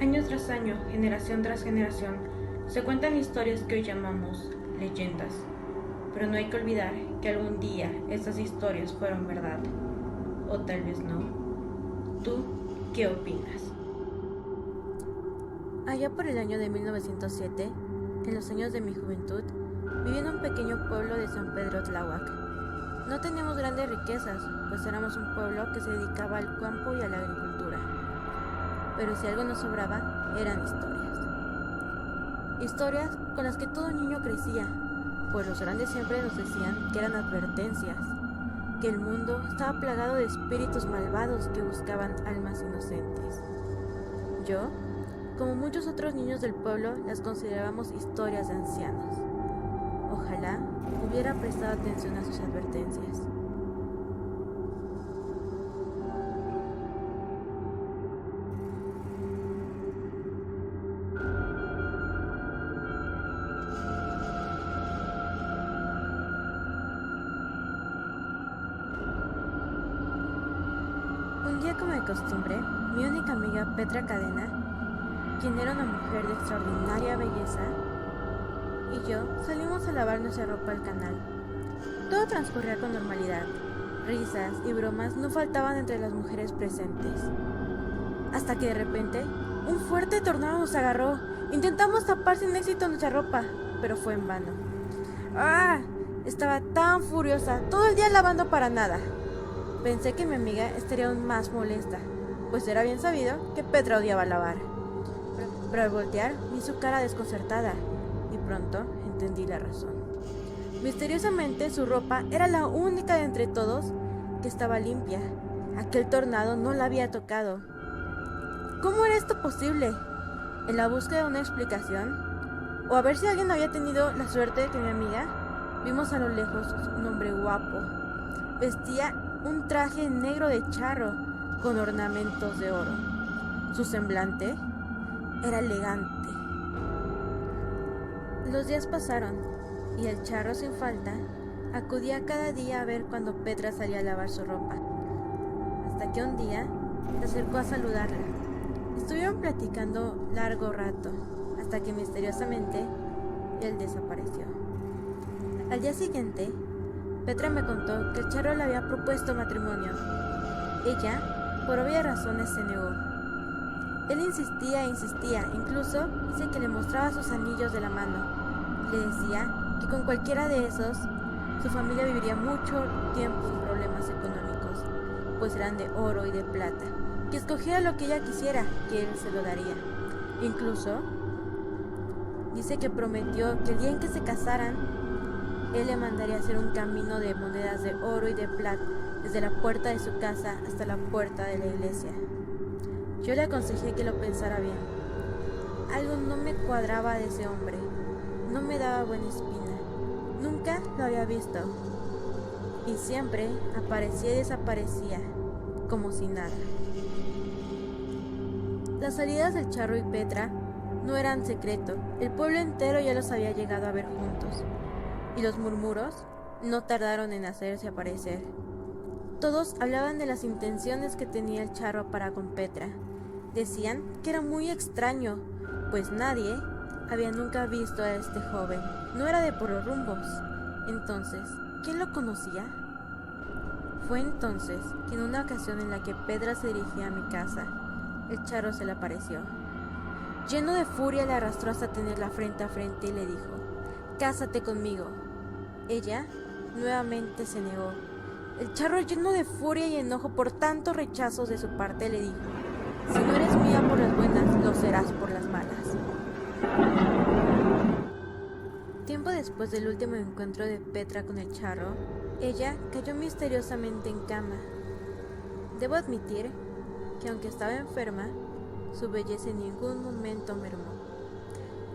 Año tras año, generación tras generación, se cuentan historias que hoy llamamos leyendas. Pero no hay que olvidar que algún día estas historias fueron verdad. O tal vez no. ¿Tú qué opinas? Allá por el año de 1907, en los años de mi juventud, viví en un pequeño pueblo de San Pedro Tláhuac. No teníamos grandes riquezas, pues éramos un pueblo que se dedicaba al campo y a la agricultura. Pero si algo nos sobraba, eran historias. Historias con las que todo niño crecía, pues los grandes siempre nos decían que eran advertencias, que el mundo estaba plagado de espíritus malvados que buscaban almas inocentes. Yo, como muchos otros niños del pueblo, las considerábamos historias de ancianos. Ojalá hubiera prestado atención a sus advertencias. Un día, como de costumbre, mi única amiga Petra Cadena, quien era una mujer de extraordinaria belleza, y yo salimos a lavar nuestra ropa al canal. Todo transcurría con normalidad. Risas y bromas no faltaban entre las mujeres presentes. Hasta que de repente, un fuerte tornado nos agarró. Intentamos tapar sin éxito nuestra ropa, pero fue en vano. ¡Ah! Estaba tan furiosa, todo el día lavando para nada. Pensé que mi amiga estaría aún más molesta, pues era bien sabido que Petra odiaba lavar. Pero al voltear vi su cara desconcertada y pronto entendí la razón. Misteriosamente su ropa era la única de entre todos que estaba limpia. Aquel tornado no la había tocado. ¿Cómo era esto posible? En la búsqueda de una explicación, o a ver si alguien había tenido la suerte que mi amiga, vimos a lo lejos un hombre guapo. Vestía un traje negro de charro con ornamentos de oro. Su semblante era elegante. Los días pasaron y el charro, sin falta, acudía cada día a ver cuando Petra salía a lavar su ropa. Hasta que un día se acercó a saludarla. Estuvieron platicando largo rato, hasta que misteriosamente él desapareció. Al día siguiente, Petra me contó que el charro le había propuesto matrimonio. Ella, por obvias razones, se negó. Él insistía e insistía, incluso dice que le mostraba sus anillos de la mano. Le decía que con cualquiera de esos, su familia viviría mucho tiempo sin problemas económicos, pues eran de oro y de plata, que escogiera lo que ella quisiera, que él se lo daría. Incluso, dice que prometió que el día en que se casaran, él le mandaría hacer un camino de monedas de oro y de plata desde la puerta de su casa hasta la puerta de la iglesia. Yo le aconsejé que lo pensara bien. Algo no me cuadraba de ese hombre. No me daba buena espina. Nunca lo había visto. Y siempre aparecía y desaparecía, como si nada. Las salidas del charro y Petra no eran secreto. El pueblo entero ya los había llegado a ver juntos. Y los murmuros no tardaron en hacerse aparecer. Todos hablaban de las intenciones que tenía el charro para con Petra. Decían que era muy extraño, pues nadie había nunca visto a este joven. No era de por los rumbos. Entonces, ¿quién lo conocía? Fue entonces que en una ocasión en la que Petra se dirigía a mi casa, el charro se le apareció. Lleno de furia le arrastró hasta tenerla frente a frente y le dijo: «Cásate conmigo». Ella nuevamente se negó. El charro, lleno de furia y enojo por tantos rechazos de su parte, le dijo: «Si no eres mía por las buenas, lo serás por las malas». Tiempo después del último encuentro de Petra con el charro, ella cayó misteriosamente en cama. Debo admitir que aunque estaba enferma, su belleza en ningún momento mermó.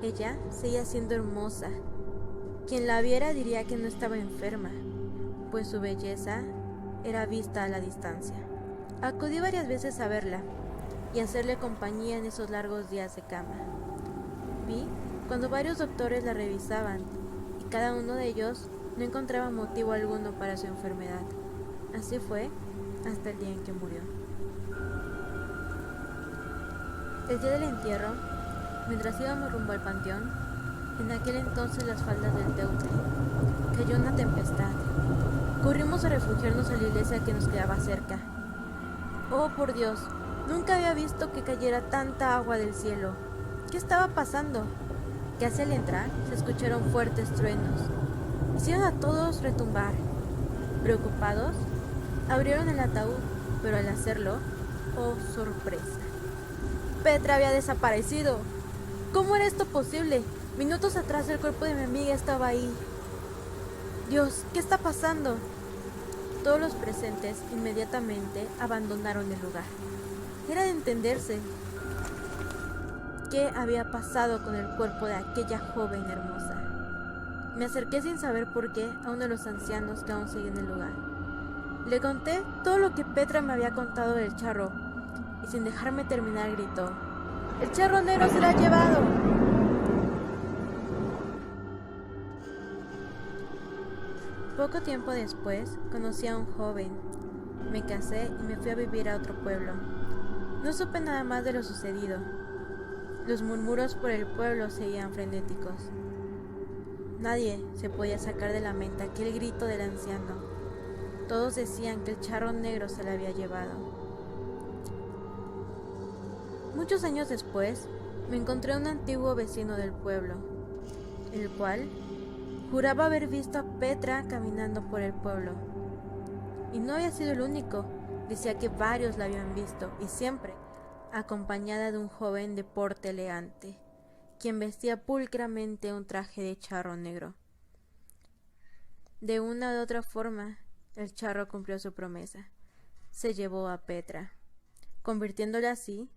Ella seguía siendo hermosa. Quien la viera diría que no estaba enferma, pues su belleza era vista a la distancia. Acudí varias veces a verla y a hacerle compañía en esos largos días de cama. Vi cuando varios doctores la revisaban y cada uno de ellos no encontraba motivo alguno para su enfermedad. Así fue hasta el día en que murió. El día del entierro, mientras íbamos rumbo al panteón, en aquel entonces las faldas del Teutre, cayó una tempestad. Corrimos a refugiarnos a la iglesia que nos quedaba cerca. Oh, por Dios, nunca había visto que cayera tanta agua del cielo. ¿Qué estaba pasando? Casi al entrar se escucharon fuertes truenos. Hicieron a todos retumbar. Preocupados, abrieron el ataúd, pero al hacerlo, oh sorpresa, Petra había desaparecido. ¿Cómo era esto posible? Minutos atrás el cuerpo de mi amiga estaba ahí. Dios, ¿qué está pasando? Todos los presentes inmediatamente abandonaron el lugar. Era de entenderse. ¿Qué había pasado con el cuerpo de aquella joven hermosa? Me acerqué sin saber por qué a uno de los ancianos que aún seguía en el lugar. Le conté todo lo que Petra me había contado del charro, y sin dejarme terminar gritó: ¡El charro negro se la ha llevado! Poco tiempo después conocí a un joven. Me casé y me fui a vivir a otro pueblo. No supe nada más de lo sucedido. Los murmuros por el pueblo seguían frenéticos. Nadie se podía sacar de la mente aquel grito del anciano. Todos decían que el charro negro se la había llevado. Muchos años después, me encontré a un antiguo vecino del pueblo, el cual juraba haber visto a Petra caminando por el pueblo. Y no había sido el único. Decía que varios la habían visto, y siempre acompañada de un joven de porte elegante, quien vestía pulcramente un traje de charro negro. De una u otra forma, el charro cumplió su promesa. Se llevó a Petra, convirtiéndola así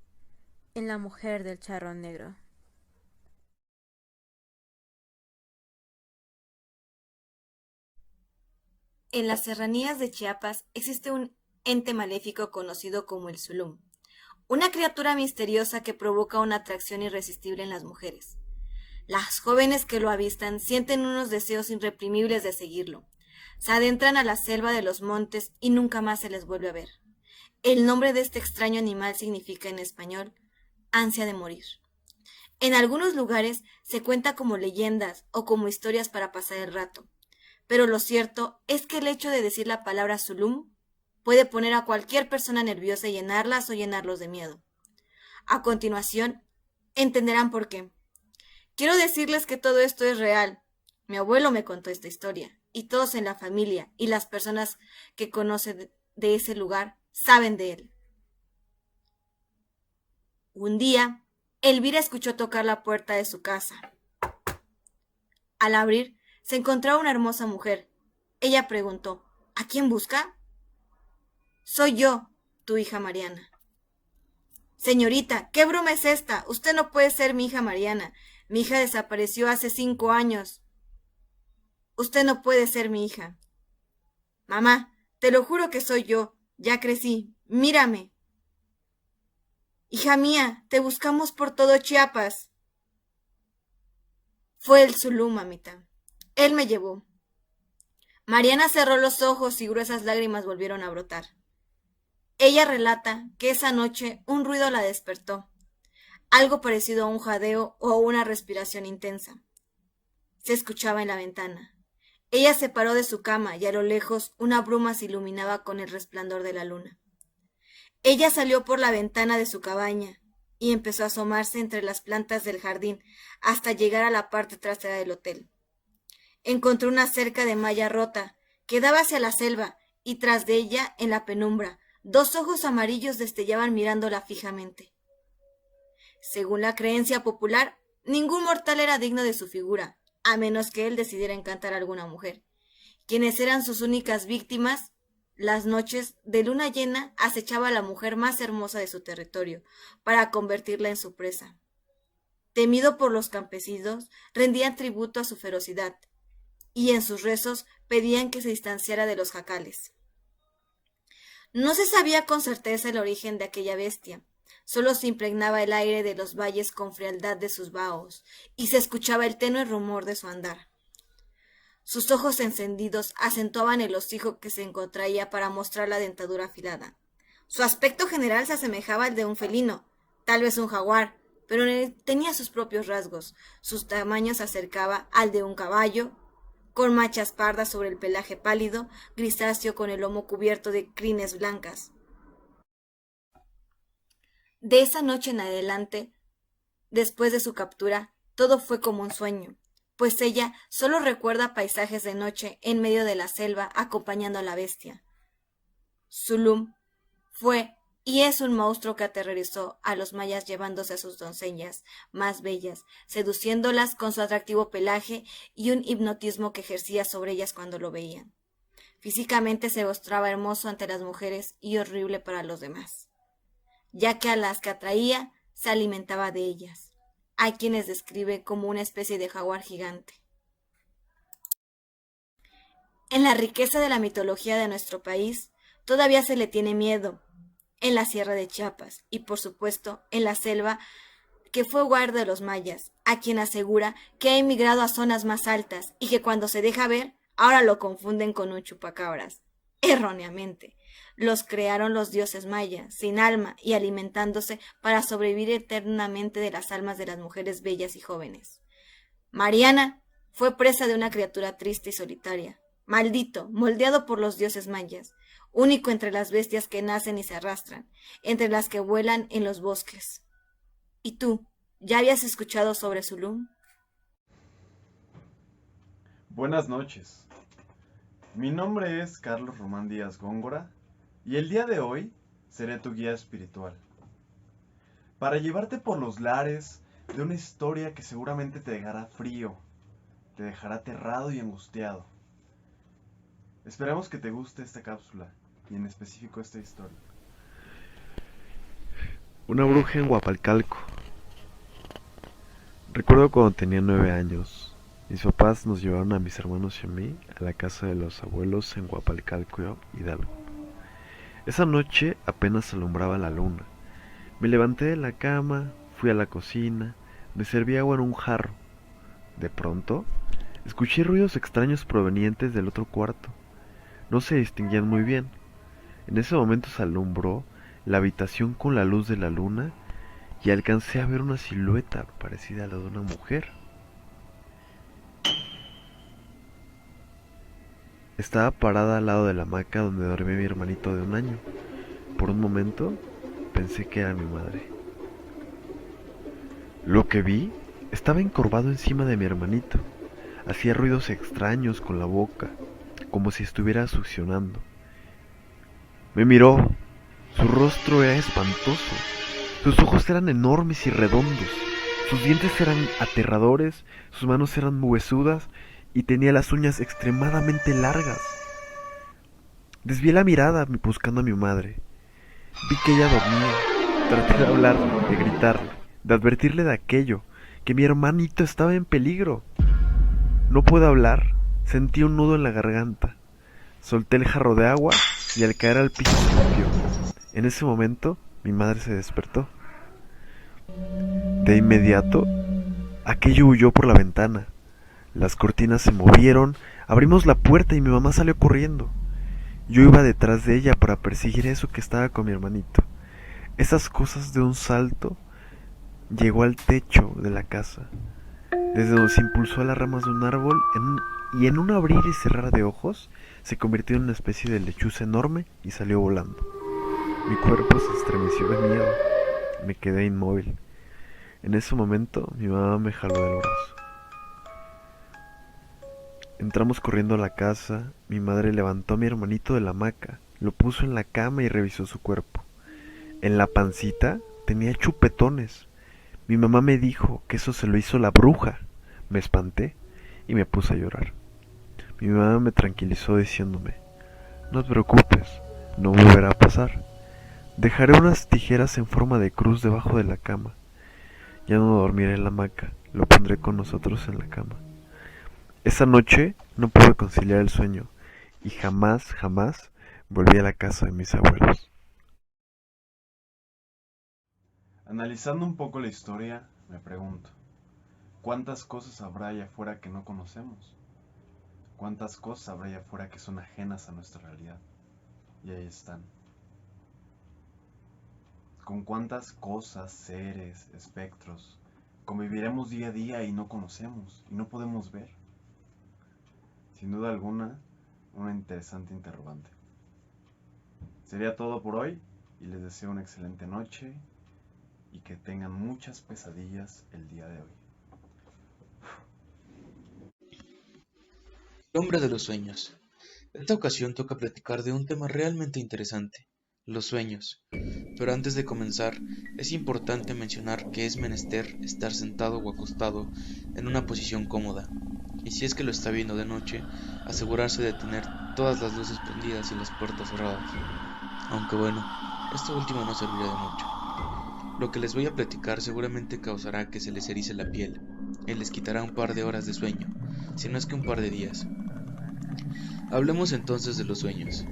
en la mujer del charro negro. En las serranías de Chiapas existe un ente maléfico conocido como el Zulum, una criatura misteriosa que provoca una atracción irresistible en las mujeres. Las jóvenes que lo avistan sienten unos deseos irreprimibles de seguirlo. Se adentran a la selva de los montes y nunca más se les vuelve a ver. El nombre de este extraño animal significa en español ansia de morir. En algunos lugares se cuenta como leyendas o como historias para pasar el rato. Pero lo cierto es que el hecho de decir la palabra Zulum puede poner a cualquier persona nerviosa y llenarlas o llenarlos de miedo. A continuación, entenderán por qué. Quiero decirles que todo esto es real. Mi abuelo me contó esta historia, y todos en la familia y las personas que conocen de ese lugar saben de él. Un día, Elvira escuchó tocar la puerta de su casa. Al abrir, se encontraba una hermosa mujer. Ella preguntó: ¿A quién busca? Soy yo, tu hija Mariana. Señorita, ¿qué broma es esta? Usted no puede ser mi hija Mariana. Mi hija desapareció hace 5 años. Usted no puede ser mi hija. Mamá, te lo juro que soy yo. Ya crecí. Mírame. Hija mía, te buscamos por todo Chiapas. Fue el Zulum, mamita. Él me llevó. Mariana cerró los ojos y gruesas lágrimas volvieron a brotar. Ella relata que esa noche un ruido la despertó, algo parecido a un jadeo o a una respiración intensa. Se escuchaba en la ventana. Ella se paró de su cama y a lo lejos una bruma se iluminaba con el resplandor de la luna. Ella salió por la ventana de su cabaña y empezó a asomarse entre las plantas del jardín hasta llegar a la parte trasera del hotel. Encontró una cerca de malla rota que daba hacia la selva y tras de ella, en la penumbra, 2 ojos amarillos destellaban mirándola fijamente. Según la creencia popular, ningún mortal era digno de su figura, a menos que él decidiera encantar a alguna mujer. Quienes eran sus únicas víctimas, las noches de luna llena acechaba a la mujer más hermosa de su territorio para convertirla en su presa. Temido por los campesinos, rendían tributo a su ferocidad y en sus rezos pedían que se distanciara de los jacales. No se sabía con certeza el origen de aquella bestia, solo se impregnaba el aire de los valles con frialdad de sus vaos, y se escuchaba el tenue rumor de su andar. Sus ojos encendidos acentuaban el hocico que se contraía para mostrar la dentadura afilada. Su aspecto general se asemejaba al de un felino, Tal vez un jaguar, pero tenía sus propios rasgos. Su tamaño se acercaba al de un caballo, con manchas pardas sobre el pelaje pálido, grisáceo con el lomo cubierto de crines blancas. De esa noche en adelante, después de su captura, todo fue como un sueño, pues ella solo recuerda paisajes de noche en medio de la selva acompañando a la bestia. Zulum fue y es un monstruo que aterrorizó a los mayas llevándose a sus doncellas más bellas, seduciéndolas con su atractivo pelaje y un hipnotismo que ejercía sobre ellas cuando lo veían. Físicamente se mostraba hermoso ante las mujeres y horrible para los demás, ya que a las que atraía se alimentaba de ellas. Hay quienes describe como una especie de jaguar gigante. En la riqueza de la mitología de nuestro país, todavía se le tiene miedo, en la Sierra de Chiapas y, por supuesto, en la selva que fue hogar de los mayas, a quien asegura que ha emigrado a zonas más altas y que cuando se deja ver, ahora lo confunden con un chupacabras. Erróneamente. Los crearon los dioses mayas, sin alma y alimentándose para sobrevivir eternamente de las almas de las mujeres bellas y jóvenes. Mariana fue presa de una criatura triste y solitaria, maldito, moldeado por los dioses mayas, único entre las bestias que nacen y se arrastran, entre las que vuelan en los bosques. ¿Y tú, ya habías escuchado sobre Zulum? Buenas noches. Mi nombre es Carlos Román Díaz Góngora y el día de hoy seré tu guía espiritual para llevarte por los lares de una historia que seguramente te dejará frío, te dejará aterrado y angustiado. Esperamos que te guste esta cápsula y en específico esta historia. Una bruja en Huapalcalco. Recuerdo cuando tenía 9 años. Mis papás nos llevaron a mis hermanos y a mí a la casa de los abuelos en Huapalcalco, Hidalgo. Esa noche apenas alumbraba la luna. Me levanté de la cama, fui a la cocina, me serví agua en un jarro. De pronto, escuché ruidos extraños provenientes del otro cuarto. No se distinguían muy bien. En ese momento se alumbró la habitación con la luz de la luna y alcancé a ver una silueta parecida a la de una mujer. Estaba parada al lado de la hamaca donde dormía mi hermanito de 1 año. Por un momento pensé que era mi madre. Lo que vi estaba encorvado encima de mi hermanito. Hacía ruidos extraños con la boca, como si estuviera succionando. Me miró. Su rostro era espantoso. Sus ojos eran enormes y redondos. Sus dientes eran aterradores, sus manos eran huesudas y tenía las uñas extremadamente largas. Desvié la mirada buscando a mi madre. Vi que ella dormía. Traté de hablarle, de gritarle, de advertirle de aquello, que mi hermanito estaba en peligro. No pude hablar. Sentí un nudo en la garganta. Solté el jarro de agua y al caer al piso se rompió. En ese momento, mi madre se despertó. De inmediato, aquello huyó por la ventana. Las cortinas se movieron, abrimos la puerta y mi mamá salió corriendo. Yo iba detrás de ella para perseguir eso que estaba con mi hermanito. Esas cosas de un salto llegó al techo de la casa, desde donde se impulsó a las ramas de un árbol y en un abrir y cerrar de ojos se convirtió en una especie de lechuza enorme y salió volando. Mi cuerpo se estremeció de miedo. Me quedé inmóvil. En ese momento mi mamá me jaló del brazo. Entramos corriendo a la casa. Mi madre levantó a mi hermanito de la hamaca, lo puso en la cama y revisó su cuerpo. En la pancita tenía chupetones. Mi mamá me dijo que eso se lo hizo la bruja. Me espanté y me puse a llorar. Mi mamá me tranquilizó diciéndome: no te preocupes, no volverá a pasar. Dejaré unas tijeras en forma de cruz debajo de la cama. Ya no dormiré en la hamaca, lo pondré con nosotros en la cama. Esa noche no pude conciliar el sueño y jamás volví a la casa de mis abuelos. Analizando un poco la historia, me pregunto, ¿cuántas cosas habrá allá afuera que no conocemos? ¿Cuántas cosas habrá allá afuera que son ajenas a nuestra realidad? Y ahí están. con cuántas cosas, seres, espectros conviviremos día a día y no conocemos y no podemos ver. Sin duda alguna, una interesante interrogante. Sería todo por hoy y les deseo una excelente noche y que tengan muchas pesadillas el día de hoy. El hombre de los sueños. Esta ocasión toca platicar de un tema realmente interesante, los sueños. Pero antes de comenzar, es importante mencionar que es menester estar sentado o acostado en una posición cómoda, y si es que lo está viendo de noche, asegurarse de tener todas las luces prendidas y las puertas cerradas. Aunque bueno, esto último no servirá de mucho. Lo que les voy a platicar seguramente causará que se les erice la piel, y les quitará un par de horas de sueño, si no es que un par de días. Hablemos entonces de los sueños.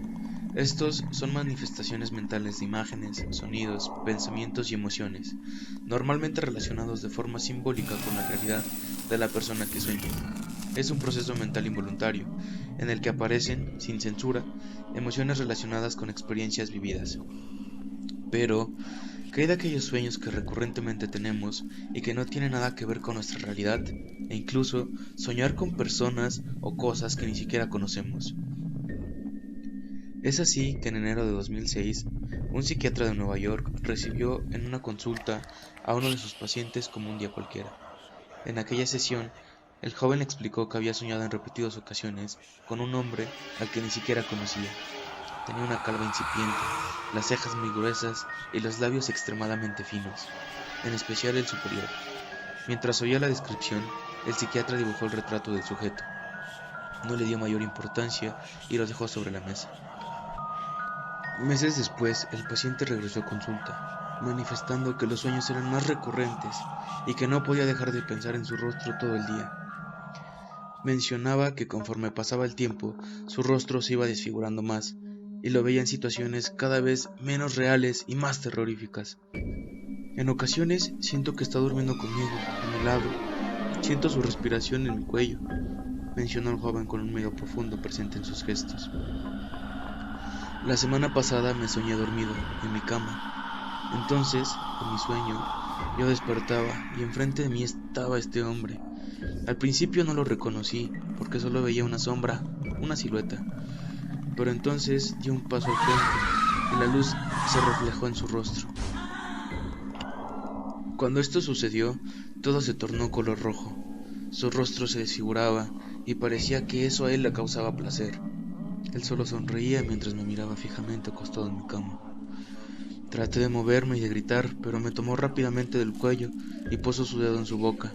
Estos son manifestaciones mentales de imágenes, sonidos, pensamientos y emociones, normalmente relacionados de forma simbólica con la realidad de la persona que sueña. Es un proceso mental involuntario, en el que aparecen, sin censura, emociones relacionadas con experiencias vividas. Pero, ¿qué hay de aquellos sueños que recurrentemente tenemos y que no tienen nada que ver con nuestra realidad, e incluso soñar con personas o cosas que ni siquiera conocemos? Es así que en enero de 2006, un psiquiatra de Nueva York recibió en una consulta a uno de sus pacientes como un día cualquiera. En aquella sesión, el joven explicó que había soñado en repetidas ocasiones con un hombre al que ni siquiera conocía. Tenía una calva incipiente, las cejas muy gruesas y los labios extremadamente finos, en especial el superior. Mientras oía la descripción, el psiquiatra dibujó el retrato del sujeto. No le dio mayor importancia y lo dejó sobre la mesa. Meses después, el paciente regresó a consulta, manifestando que los sueños eran más recurrentes y que no podía dejar de pensar en su rostro todo el día. Mencionaba que conforme pasaba el tiempo, su rostro se iba desfigurando más, y lo veía en situaciones cada vez menos reales y más terroríficas. En ocasiones siento que está durmiendo conmigo, a mi lado. Siento su respiración en mi cuello, mencionó el joven con un miedo profundo presente en sus gestos. La semana pasada me soñé dormido, en mi cama. Entonces, en mi sueño, yo despertaba y enfrente de mí estaba este hombre. Al principio no lo reconocí, porque solo veía una sombra, una silueta. Pero entonces dio un paso al frente y la luz se reflejó en su rostro. Cuando esto sucedió, todo se tornó color rojo. Su rostro se desfiguraba y parecía que eso a él le causaba placer. Él solo sonreía mientras me miraba fijamente acostado en mi cama. Traté de moverme y de gritar, pero me tomó rápidamente del cuello y puso su dedo en su boca,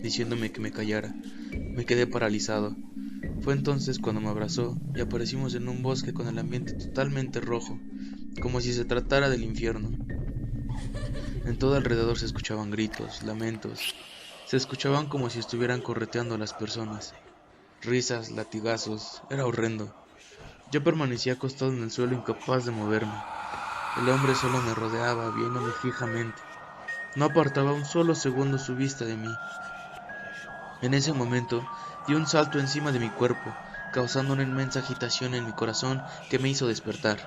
diciéndome que me callara. Me quedé paralizado. Fue entonces cuando me abrazó y aparecimos en un bosque con el ambiente totalmente rojo, como si se tratara del infierno. En todo alrededor se escuchaban gritos, lamentos, se escuchaban como si estuvieran correteando a las personas. Risas, latigazos, era horrendo. Yo permanecía acostado en el suelo incapaz de moverme. El hombre solo me rodeaba, viéndome fijamente. No apartaba un solo segundo su vista de mí. En ese momento, di un salto encima de mi cuerpo, causando una inmensa agitación en mi corazón que me hizo despertar.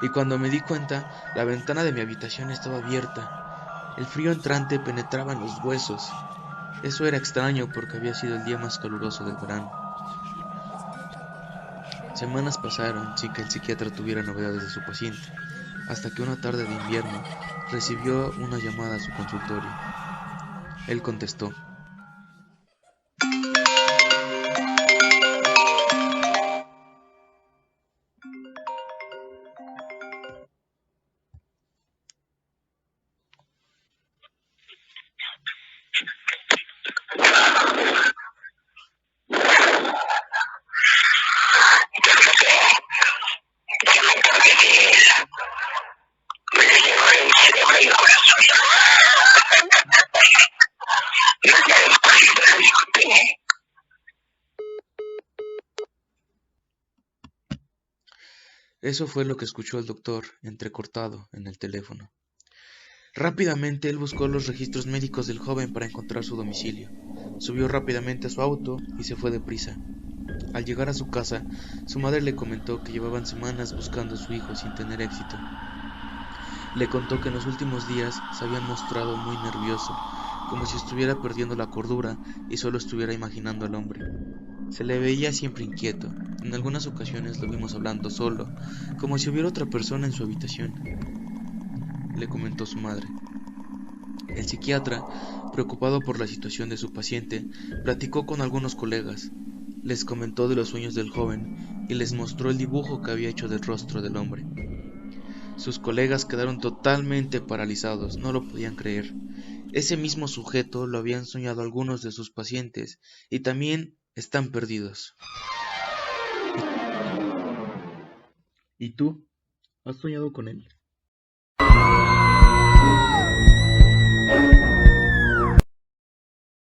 Y cuando me di cuenta, la ventana de mi habitación estaba abierta. El frío entrante penetraba en los huesos. Eso era extraño porque había sido el día más caluroso del verano. Semanas pasaron sin que el psiquiatra tuviera novedades de su paciente, hasta que una tarde de invierno recibió una llamada a su consultorio. Él contestó. Eso fue lo que escuchó el doctor, entrecortado, en el teléfono. Rápidamente él buscó los registros médicos del joven para encontrar su domicilio. Subió rápidamente a su auto y se fue deprisa. Al llegar a su casa, su madre le comentó que llevaban semanas buscando a su hijo sin tener éxito. Le contó que en los últimos días se habían mostrado muy nervioso, como si estuviera perdiendo la cordura y solo estuviera imaginando al hombre. Se le veía siempre inquieto. En algunas ocasiones lo vimos hablando solo, como si hubiera otra persona en su habitación, le comentó su madre. El psiquiatra, preocupado por la situación de su paciente, platicó con algunos colegas. Les comentó de los sueños del joven y les mostró el dibujo que había hecho del rostro del hombre. Sus colegas quedaron totalmente paralizados, no lo podían creer. Ese mismo sujeto lo habían soñado algunos de sus pacientes y también están perdidos. ¿Y tú? ¿Has soñado con él?